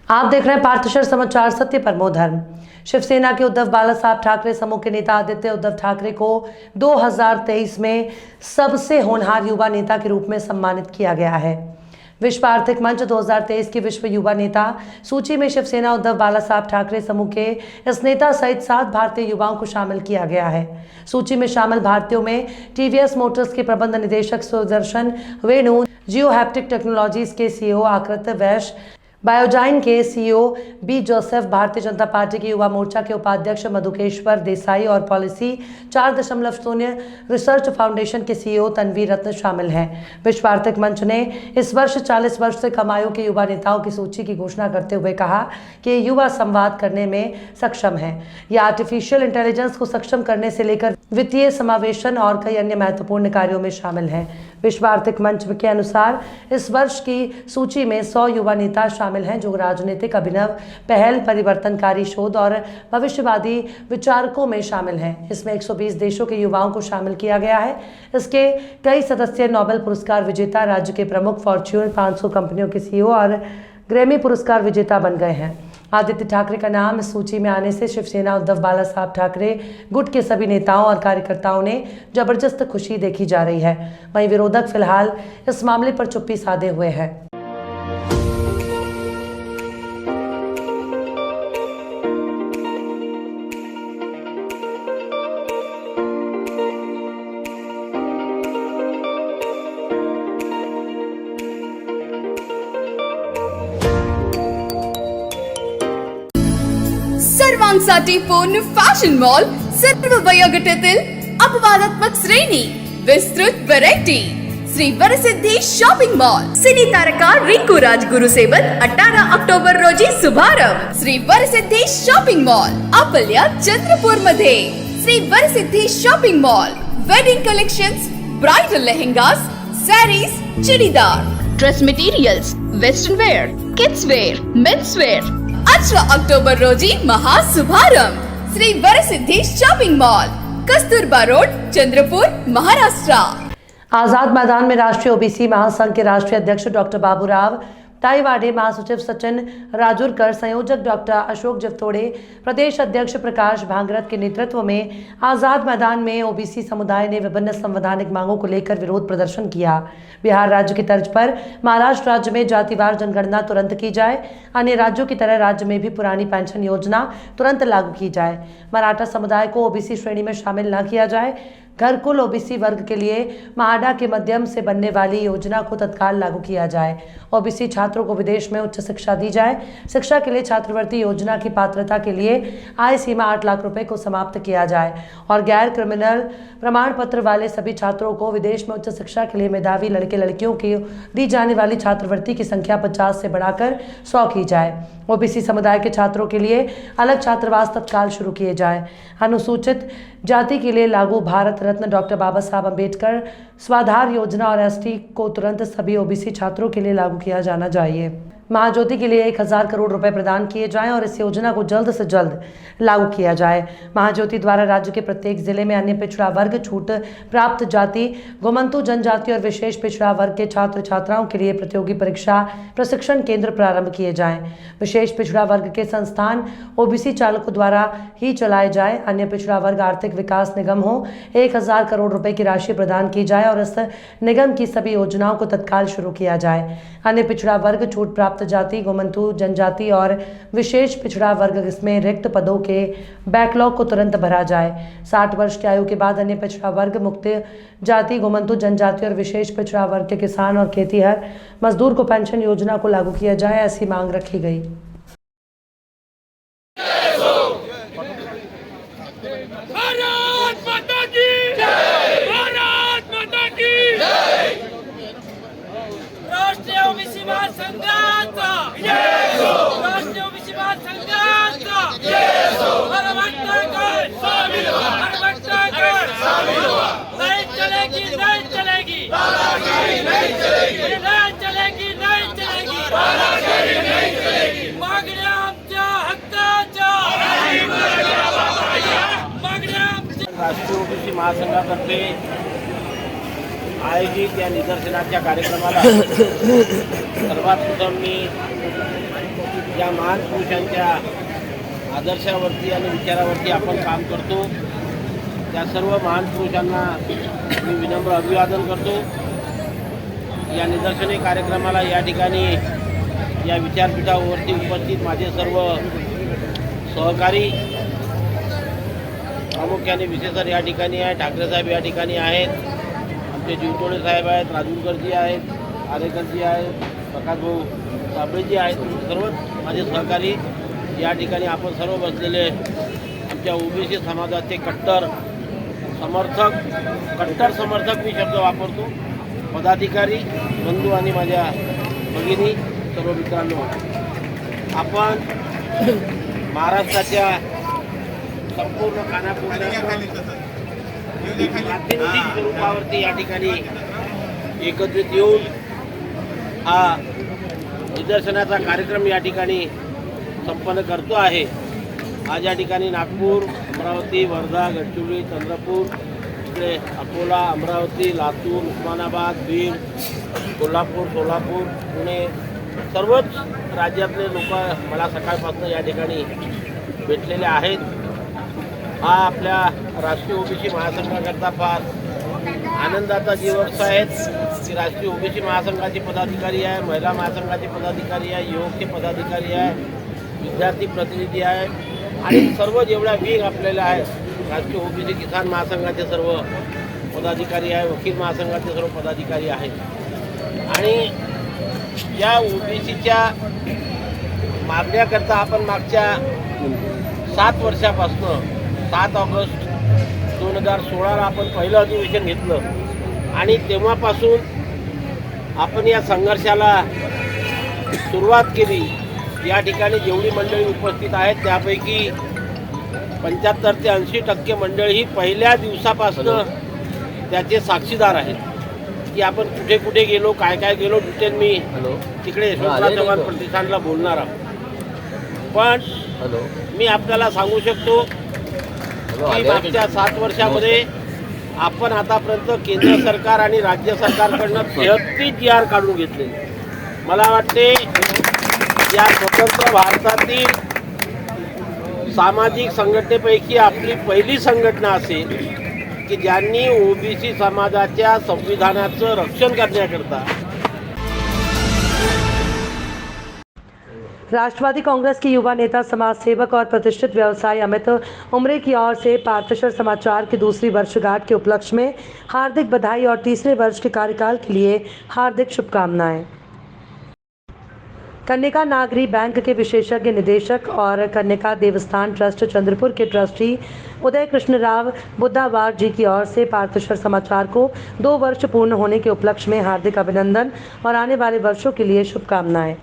आप देख रहे हैं पार्थशर समाचार, सत्य परमो धर्म। शिवसेना के उद्धव बालासाहब ठाकरे समूह के नेता आदित्य उद्धव ठाकरे को 2023 में सबसे होनहार युवा नेता के रूप में सम्मानित किया गया है। विश्व आर्थिक मंच 2023 की विश्व युवा नेता सूची में शिवसेना उद्धव बालासाहब ठाकरे समूह के इस नेता सहित 7 भारतीय युवाओं को शामिल किया गया है। सूची में शामिल भारतीयों में टीवीएस मोटर्स के प्रबंध निदेशक सुदर्शन वेणु, जियो हैप्टिक टेक्नोलॉजीज के सीईओ आकृत वैश्य, बायोजाइन के CEO B Joseph, Bharatiya Janata party के युवा मोर्चा के उपाध्यक्ष मधुकेश्वर देसाई और पॉलिसी 4.0 रिसर्च फाउंडेशन के सीईओ तन्वीर रत्न शामिल हैं। विश्व आर्थिक मंच ने इस वर्ष 40 वर्ष से कम आयु के युवा नेताओं की सूची की घोषणा करते हुए कहा कि ये युवा संवाद करने में सक्षम हैं। ये आर्टिफिशियल इंटेलिजेंस को सक्षम करने से लेकर वित्तीय समावेशन और कई अन्य महत्वपूर्ण कार्यों में शामिल हैं। विश्व आर्थिक मंच के अनुसार इस वर्ष की सूची में 100 युवा नेता शामिल हैं जो राजनीतिक अभिनव, पहल, परिवर्तनकारी शोध और भविष्यवादी विचारकों में शामिल हैं। इसमें 120 देशों के युवाओं को शामिल किया गया है। इसके कई सदस्य नोबेल पुरस्कार विजेता, राज्य के प्रमुख, फॉर्च्यून 500 कंपनियों के सीईओ और ग्रैमी पुरस्कार विजेता बन गए हैं। आदित्य ठाकरे का नाम इस सूची में आने से शिवसेना उद्धव बालासाहब ठाकरे गुट के सभी नेताओं और कार्यकर्ताओं ने जबरदस्त खुशी देखी जा रही है। वहीं विरोधक फिलहाल इस मामले पर चुप्पी साधे हुए हैं। सर्वांगसाठी पूर्ण फॅशन मॉल, सर्व वयोगटातील अपवादात्मक श्रेणी, विस्तृत variety, Shri Varasiddhi shopping mall, सिनी तारका रिंकू राजगुरू सोबत 18 ऑक्टोबर रोजी शुभारंभ। श्री वरसिद्धी शॉपिंग मॉल आपल्या चंद्रपूर मध्ये। Shri Varasiddhi shopping mall wedding collections, bridal lehengas, saris, churidar, dress materials, western wear, kids wear, men's wear. 18 October रोजी महाशुभारंभ। Shri Varasiddhi shopping mall, Kasturba road, Chandrapur, Maharashtra. Azad Maidan में राष्ट्रीय ओबीसी महासंघ के राष्ट्रीय अध्यक्ष डॉक्टर बाबूराव ताईवाडे, महासचिव सचिन राजूरकर, संयोजक डॉक्टर अशोक जवतोड़े, प्रदेश अध्यक्ष प्रकाश भांगरत के नेतृत्व में आजाद मैदान में ओबीसी समुदाय ने विभिन्न संवैधानिक मांगों को लेकर विरोध प्रदर्शन किया। बिहार राज्य की तर्ज पर महाराष्ट्र राज्य में जातिवार जनगणना तुरंत की जाए। अन्य राज्यों की तरह राज्य में भी पुरानी पेंशन योजना तुरंत लागू की जाए। मराठा समुदाय को ओबीसी श्रेणी में शामिल न किया जाए। घरकुल ओबीसी वर्ग के लिए महाडा के माध्यम से बनने वाली योजना को तत्काल लागू किया जाए। ओबीसी छात्रों को विदेश में उच्च शिक्षा दी जाए। शिक्षा के लिए छात्रवृत्ति योजना की पात्रता के लिए आय सीमा 8 लाख रुपए को समाप्त किया जाए और गैर क्रिमिनल प्रमाण पत्र वाले सभी छात्रों को विदेश में उच्च शिक्षा के लिए मेधावी लड़के लड़कियों की दी जाने वाली छात्रवृत्ति की संख्या 50 से बढ़ाकर 100 की जाए। ओबीसी समुदाय के छात्रों के लिए अलग छात्रावास तत्काल शुरू किए जाए। अनुसूचित जाति के लिए लागू भारत रत्न डॉक्टर बाबा साहब अम्बेडकर स्वाधार योजना और एसटी को तुरंत सभी ओबीसी छात्रों के लिए लागू किया जाना चाहिए। महाज्योति के लिए 1000 करोड़ रुपए प्रदान किए जाएं और इस योजना को जल्द से जल्द लागू किया जाए। महाज्योति द्वारा राज्य के प्रत्येक जिले में अन्य पिछड़ा वर्ग, छूट प्राप्त जाति, गोमंतु जनजाति और विशेष पिछड़ा वर्ग के छात्र छात्राओं के लिए प्रतियोगी परीक्षा प्रशिक्षण केंद्र प्रारंभ किए जाएं। विशेष पिछड़ा वर्ग के संस्थान ओबीसी चालकों द्वारा ही चलाए जाए। अन्य पिछड़ा वर्ग आर्थिक विकास निगम हो 1000 करोड़ रुपए की राशि प्रदान की जाए और इस निगम की सभी योजनाओं को तत्काल शुरू किया जाए। अन्य पिछड़ा वर्ग, छूट प्राप्त जाति, गोमंतु जनजाति और विशेष पिछड़ा वर्ग इसमें रिक्त पदों के बैकलॉग को तुरंत भरा जाए। 60 वर्ष की आयु के बाद अन्य पिछड़ा वर्ग, मुक्त जाति, गोमंतु जनजाति और विशेष पिछड़ा वर्ग के किसान और खेतीहर मजदूर को पेंशन योजना को लागू किया जाए, ऐसी मांग रखी गई। राष्ट्रीय ओबीसी महासंघातर्फे आयोजित या निदर्शनाच्या कार्यक्रमाला सर्वात प्रथम मी ज्या महान पुरुषांच्या आदर्शावरती आणि विचारावरती आपण काम करतो त्या सर्व महान पुरुषांना मी विनम्र अभिवादन करतो. या निदर्शने कार्यक्रमाला या ठिकाणी या विचारपीठावरती उपस्थित माझे सर्व सहकारी, प्रामुख्याने विशेषतः या ठिकाणी आहे, ठाकरे साहेब या ठिकाणी आहेत, आमचे जीवतोडे साहेब आहेत, राजूरकरजी आहेत, आरेकरजी आहेत, प्रकाशभाऊ साबळेजी आहेत, सर्वच माझे सहकारी या ठिकाणी आपण सर्व बसलेले आमच्या ओबीसी समाजाचे कट्टर समर्थक मी शब्द वापरतो, पदाधिकारी बंधू आणि माझ्या भगिनी, सर्व मित्रांनो, आपण महाराष्ट्राच्या संपूर्ण कानाकोपऱ्यात प्रातिनिधिक स्वरूपावरती या ठिकाणी एकत्रित येऊन हा निदर्शनाचा कार्यक्रम या ठिकाणी संपन्न करतो आहे. आज या ठिकाणी नागपूर, अमरावती, वर्धा, गडचिरोली, चंद्रपूर, इकडे अकोला, अमरावती, लातूर, उस्मानाबाद, बीड, कोल्हापूर, सोलापूर, पुणे, सर्वच राज्यातले लोक मला सकाळपासून या ठिकाणी भेटलेले आहेत. हा आपल्या राष्ट्रीय ओबीसी महासंघाकरता फार आनंदाचा दिवस आहे की राष्ट्रीय ओबीसी महासंघाचे पदाधिकारी आहे, महिला महासंघाचे पदाधिकारी आहे, युवकचे पदाधिकारी आहे, विद्यार्थी प्रतिनिधी आहे आणि सर्व जेवढ्या विंग आपल्याला आहे, राष्ट्रीय ओबीसी किसान महासंघाचे सर्व पदाधिकारी आहे, वकील महासंघाचे सर्व पदाधिकारी आहेत आणि या ओबीसीच्या मागण्याकरता आपण मागच्या 7 वर्षापासून 7 ऑगस्ट 2016ला आपण पहिलं अधिवेशन घेतलं आणि तेव्हापासून आपण या संघर्षाला सुरुवात केली. या ठिकाणी जेवढी मंडळी उपस्थित आहेत त्यापैकी 75 ते 80% मंडळी ही पहिल्या दिवसापासून त्याचे साक्षीदार आहेत की आपण कुठे कुठे गेलो, काय काय गेलो, डिटेल मी तिकडे यशवंतराव चव्हाण प्रतिष्ठानला बोलणार आहोत. पण मी आपल्याला सांगू शकतो की मागच्या 7 वर्षामध्ये आपण आतापर्यंत केंद्र सरकार आणि राज्य सरकारकडनं 33 GR काढून घेतले. मला वाटते या स्वतंत्र भारतातील सामाजिक संघटनेपैकी आपली पहिली संघटना असेल की ज्यांनी ओबीसी समाजाच्या संविधानाचं रक्षण करण्याकरता राष्ट्रवादी कांग्रेस के युवा नेता, समाज सेवक और प्रतिष्ठित व्यवसायी अमित उमरे की ओर से पार्थशर समाचार की दूसरी वर्षगांठ के उपलक्ष्य में हार्दिक बधाई और तीसरे वर्ष के कार्यकाल के लिए हार्दिक शुभकामनाएं। कन्यका नागरी बैंक के विशेषज्ञ निदेशक और कन्यका देवस्थान ट्रस्ट चंद्रपुर के ट्रस्टी उदय कृष्ण राव बुद्धावार जी की ओर से पार्थशर समाचार को 2 वर्ष पूर्ण होने के उपलक्ष्य में हार्दिक अभिनंदन और आने वाले वर्षों के लिए शुभकामनाएं।